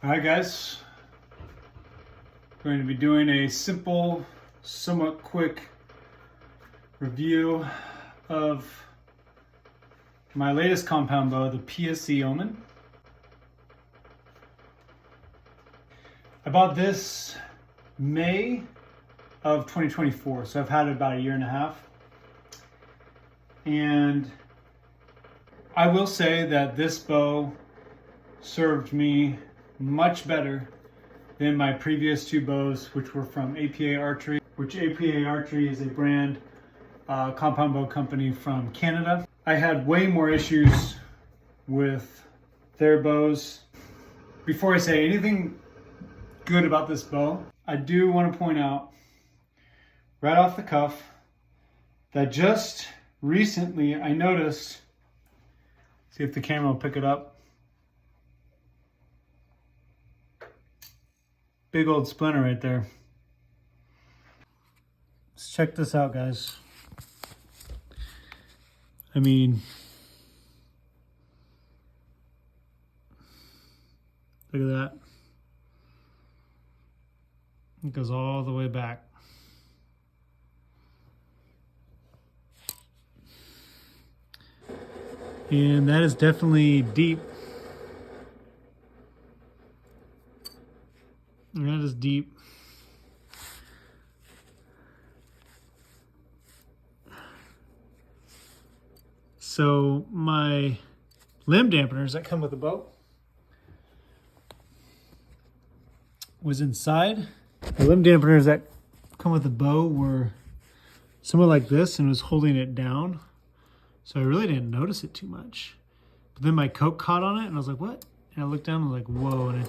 All right, guys. Going to be doing a simple, somewhat quick review of my latest compound bow, the PSE Omen. I bought this May of 2024, so I've had it about a year and a half. And I will say that this bow served me much better than my previous two bows, which were from APA Archery, which APA Archery is a brand compound bow company from Canada. I had way more issues with their bows. Before I say anything good about this bow, I do want to point out right off the cuff that just recently I noticed, see if the camera will pick it up, big old splinter right there. Let's check this out, guys. I mean, look at that. It goes all the way back. And that is definitely deep. That is deep. So my limb dampeners that come with the bow was inside. The limb dampeners that come with the bow were somewhat like this and was holding it down. So I really didn't notice it too much. But then my coat caught on it and I was like, what? And I looked down and I was like, whoa. And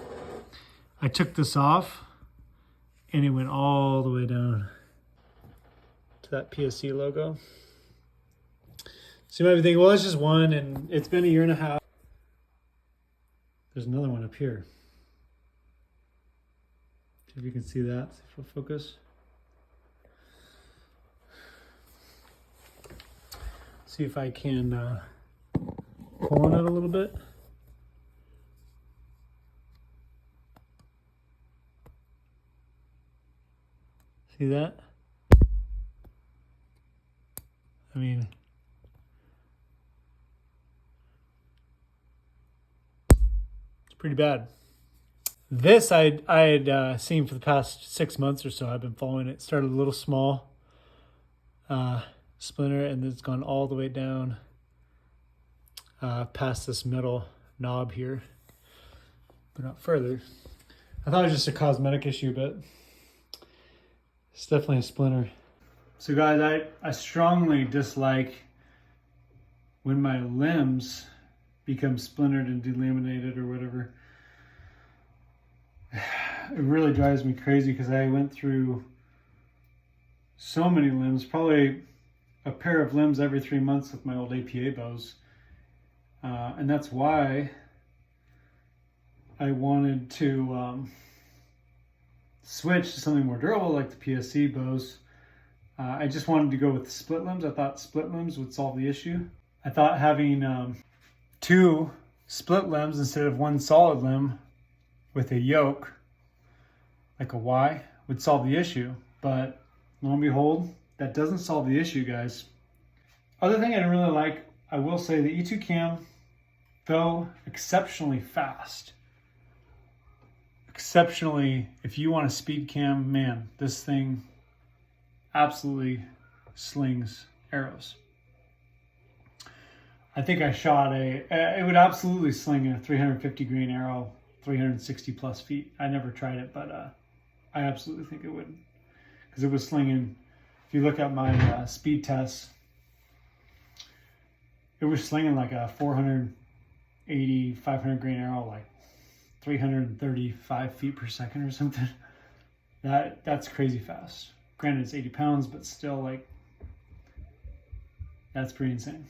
I took this off and it went all the way down to that PSE logo. So you might be thinking, well, it's just one and it's been a year and a half. There's another one up here. See if you can see that, see if it'll focus. See if I can pull on it a little bit. See that? I mean, it's pretty bad. This I had seen for the past 6 months or so. I've been following it. It started a little small splinter and it's gone all the way down past this middle knob here, but not further. I thought it was just a cosmetic issue, but it's definitely a splinter. So guys, I strongly dislike when my limbs become splintered and delaminated or whatever. It really drives me crazy because I went through so many limbs, probably a pair of limbs every 3 months with my old APA bows. And that's why I wanted to switch to something more durable like the PSE bows. I just wanted to go with split limbs. I thought split limbs would solve the issue. I thought having two split limbs instead of one solid limb with a yoke, like a Y, would solve the issue. But lo and behold, that doesn't solve the issue, guys. Other thing I didn't really like, I will say the E2 cam, though exceptionally fast. Exceptionally, if you want a speed cam, man, this thing absolutely slings arrows. I think I shot it would absolutely sling a 350 grain arrow, 360 plus feet. I never tried it, but I absolutely think it would, because it was slinging. If you look at my speed tests, it was slinging like a 480, 500 grain arrow, like 335 feet per second or something. That's crazy fast. Granted, it's 80 pounds, but still, like, that's pretty insane.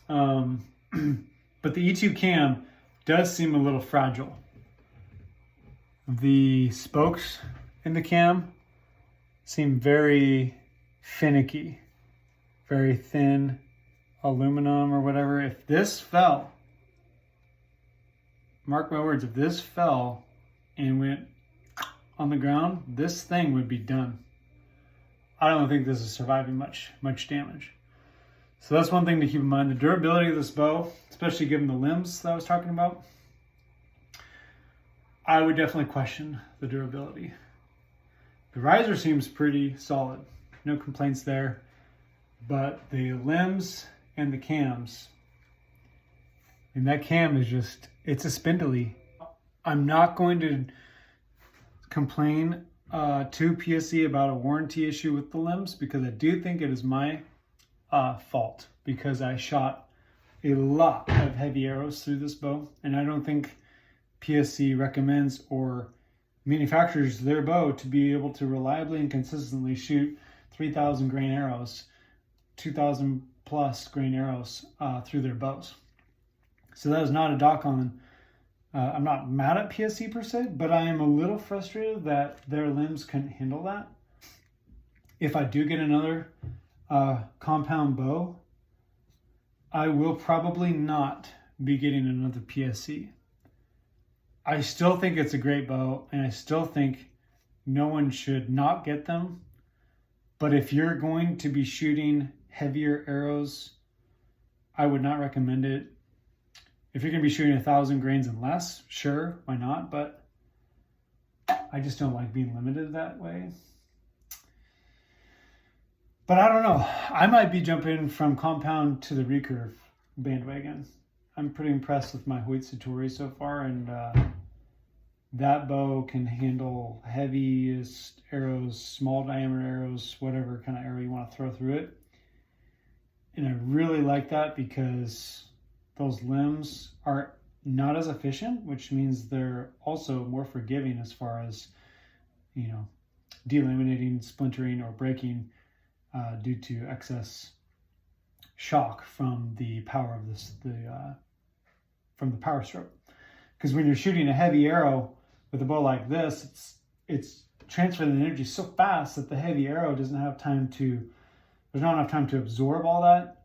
But the E2 cam does seem a little fragile. The spokes in the cam seem very finicky, very thin aluminum or whatever. If this fell, mark my words, if this fell and went on the ground, this thing would be done. I don't think this is surviving much damage. So that's one thing to keep in mind. The durability of this bow, especially given the limbs that I was talking about, I would definitely question the durability. The riser seems pretty solid. No complaints there. But the limbs and the cams, and that cam is just, it's a spindly. I'm not going to complain to PSE about a warranty issue with the limbs, because I do think it is my fault, because I shot a lot of heavy arrows through this bow, and I don't think PSE recommends or manufactures their bow to be able to reliably and consistently shoot 3,000 grain arrows, 2,000 plus grain arrows through their bows. So that is not a dock on. I'm not mad at PSE per se, but I am a little frustrated that their limbs couldn't handle that. If I do get another compound bow, I will probably not be getting another PSE. I still think it's a great bow, and I still think no one should not get them. But if you're going to be shooting heavier arrows, I would not recommend it. If you're going to be shooting 1,000 grains and less, sure, why not? But I just don't like being limited that way. But I don't know. I might be jumping from compound to the recurve bandwagon. I'm pretty impressed with my Hoyt Satori so far, and that bow can handle heaviest arrows, small diameter arrows, whatever kind of arrow you want to throw through it. And I really like that because those limbs are not as efficient, which means they're also more forgiving as far as, you know, delaminating, splintering, or breaking due to excess shock from the power of from the power stroke. Because when you're shooting a heavy arrow with a bow like this, it's transferring the energy so fast that the heavy arrow doesn't have time to. There's not enough time to absorb all that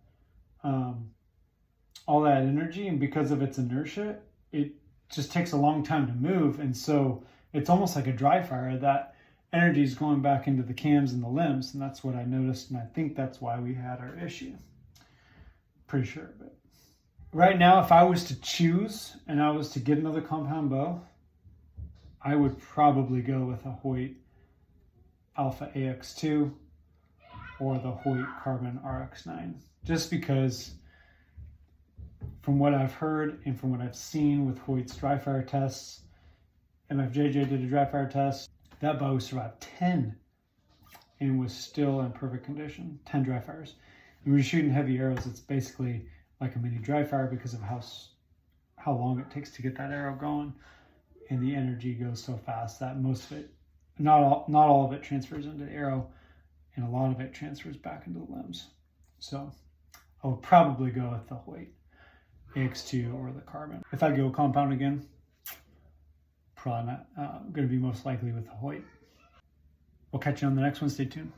energy, and because of its inertia, it just takes a long time to move, and so it's almost like a dry fire. That energy is going back into the cams and the limbs, and that's what I noticed, and I think that's why we had our issue. Pretty sure, but right now, if I was to choose and I was to get another compound bow, I would probably go with a Hoyt Alpha AX2 or the Hoyt Carbon RX9, just because from what I've heard and from what I've seen with Hoyt's dry fire tests, MFJJ did a dry fire test, that bow survived 10 and was still in perfect condition, 10 dry fires. And when you're shooting heavy arrows, it's basically like a mini dry fire because of how long it takes to get that arrow going, and the energy goes so fast that most of it, not all of it transfers into the arrow, and a lot of it transfers back into the limbs. So I would probably go with the Hoyt AX2 or the Carbon. If I go compound again, probably not going to be most likely with the Hoyt. We'll catch you on the next one. Stay tuned.